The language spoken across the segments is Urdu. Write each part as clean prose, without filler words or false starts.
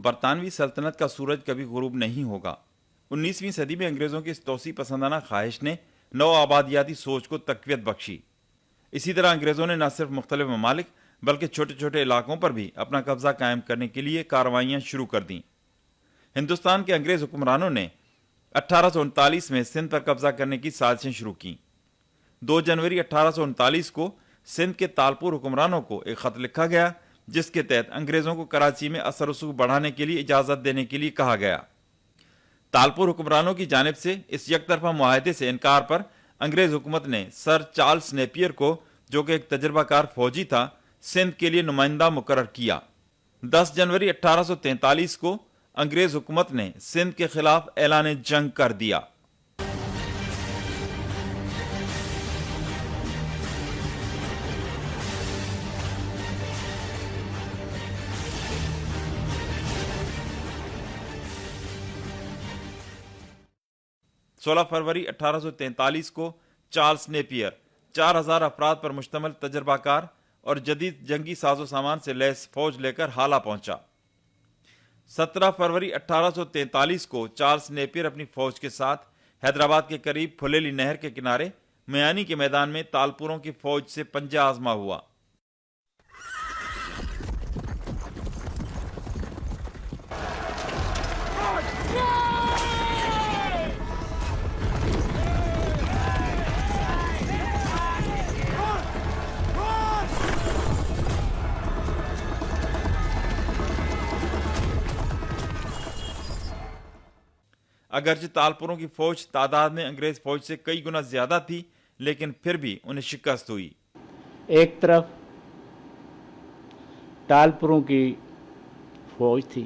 برطانوی سلطنت کا سورج کبھی غروب نہیں ہوگا۔ 19ویں صدی میں انگریزوں کی اس توسیع پسندانہ خواہش نے نو آبادیاتی سوچ کو تقویت بخشی۔ اسی طرح انگریزوں نے نہ صرف مختلف ممالک بلکہ چھوٹے چھوٹے علاقوں پر بھی اپنا قبضہ قائم کرنے کے لیے کارروائیاں شروع کر دیں۔ ہندوستان کے انگریز حکمرانوں نے 1839 میں سندھ پر قبضہ کرنے کی سازشیں شروع کیں۔ 2 جنوری 1839 کو سندھ کے تالپور حکمرانوں کو ایک خط لکھا گیا جس کے تحت انگریزوں کو کراچی میں اثر و رسوخ بڑھانے کے لیے اجازت دینے کے لیے کہا گیا۔ تالپور حکمرانوں کی جانب سے اس یک طرفہ معاہدے سے انکار پر انگریز حکومت نے سر چارلس نیپیر کو، جو کہ ایک تجربہ کار فوجی تھا، سندھ کے لیے نمائندہ مقرر کیا۔ 10 جنوری 1843 کو انگریز حکومت نے سندھ کے خلاف اعلان جنگ کر دیا۔ سولہ فروری 1843 کو چارلس نیپیر 4000 افراد پر مشتمل تجربہ کار اور جدید جنگی ساز و سامان سے لیس فوج لے کر ہالہ پہنچا۔ 17 فروری 1843 کو چارلس نیپیر اپنی فوج کے ساتھ حیدرآباد کے قریب پھلیلی نہر کے کنارے میانی کے میدان میں تالپوروں کی فوج سے پنجہ آزما ہوا۔ اگرچہ تالپوروں کی فوج تعداد میں انگریز فوج سے کئی گنا زیادہ تھی، لیکن پھر بھی انہیں شکست ہوئی۔ ایک طرف تالپوروں کی فوج تھی،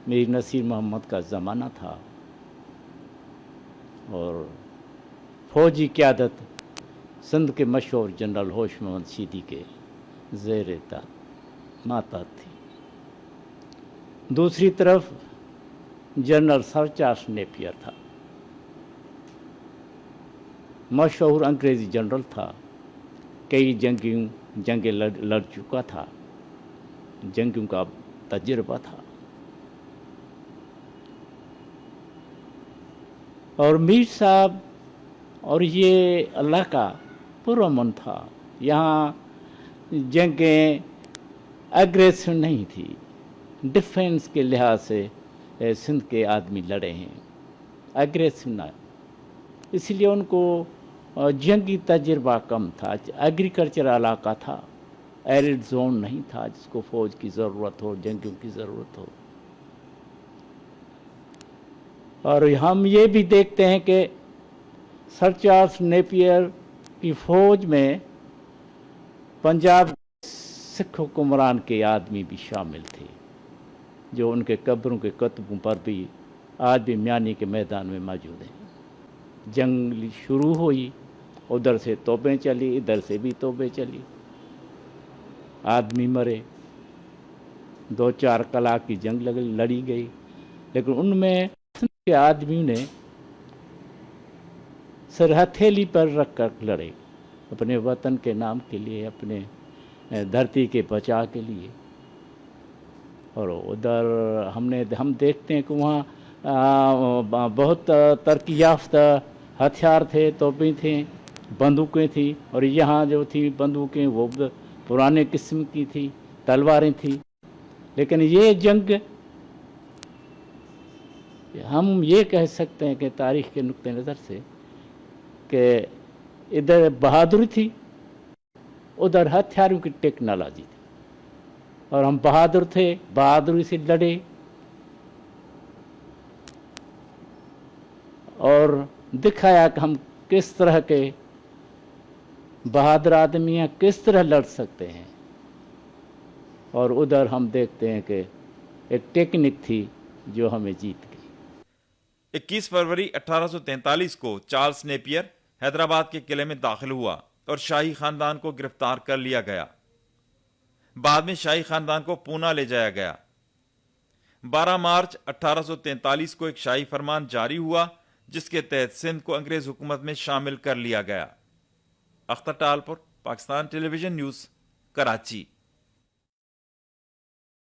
میر نصیر محمد کا زمانہ تھا، اور فوجی قیادت سندھ کے مشہور جنرل ہوش محمد شیدی کے زیر ماتحت تھی۔ دوسری طرف جنرل سر چارلس نیپیر تھا، مشہور انگریزی جنرل تھا، کئی جنگیں لڑ چکا تھا، جنگوں کا تجربہ تھا، اور میر صاحب اور یہ علاقہ پرامن تھا، یہاں جنگیں اگریسو نہیں تھی، ڈیفینس کے لحاظ سے سندھ کے آدمی لڑے ہیں، اگریسو نہ، اس لیے ان کو جنگی تجربہ کم تھا۔ ایگریکلچر علاقہ تھا، ایرڈ زون نہیں تھا جس کو فوج کی ضرورت ہو، جنگیوں کی ضرورت ہو۔ اور ہم یہ بھی دیکھتے ہیں کہ سر چارلس نیپیر کی فوج میں پنجاب سکھ حکمران کے آدمی بھی شامل تھے، جو ان کے قبروں کے کتبوں پر بھی آج بھی میانی کے میدان میں موجود ہیں۔ جنگ شروع ہوئی، ادھر سے توپیں چلی، ادھر سے بھی توپیں چلی، آدمی مرے، 2-4 کلاک کی جنگ لڑی گئی، لیکن ان میں کے آدمیوں نے سر ہتھیلی پر رکھ کر لڑے، اپنے وطن کے نام کے لیے، اپنے دھرتی کے بچا کے لیے۔ اور ادھر ہم دیکھتے ہیں کہ وہاں بہت ترقی یافتہ ہتھیار تھے، توپیں تھیں، بندوقیں تھیں، اور یہاں جو تھی بندوقیں وہ پرانے قسم کی تھی، تلواریں تھیں۔ لیکن یہ جنگ ہم یہ کہہ سکتے ہیں کہ تاریخ کے نقطہ نظر سے کہ ادھر بہادری تھی، ادھر ہتھیاروں کی ٹیکنالوجی تھی، اور ہم بہادر تھے، بہادری سے لڑے اور دکھایا کہ ہم کس طرح کے بہادر آدمی ہیں، کس طرح لڑ سکتے ہیں۔ اور ادھر ہم دیکھتے ہیں کہ ایک ٹیکنک تھی جو ہمیں جیت گئی۔ 21 فروری 1843 کو چارلس نیپیر حیدرآباد کے قلعے میں داخل ہوا اور شاہی خاندان کو گرفتار کر لیا گیا۔ بعد میں شاہی خاندان کو پونا لے جایا گیا۔ 12 مارچ 1843 کو ایک شاہی فرمان جاری ہوا جس کے تحت سندھ کو انگریز حکومت میں شامل کر لیا گیا۔ اختر ٹالپور، پاکستان ٹیلی ویژن نیوز، کراچی۔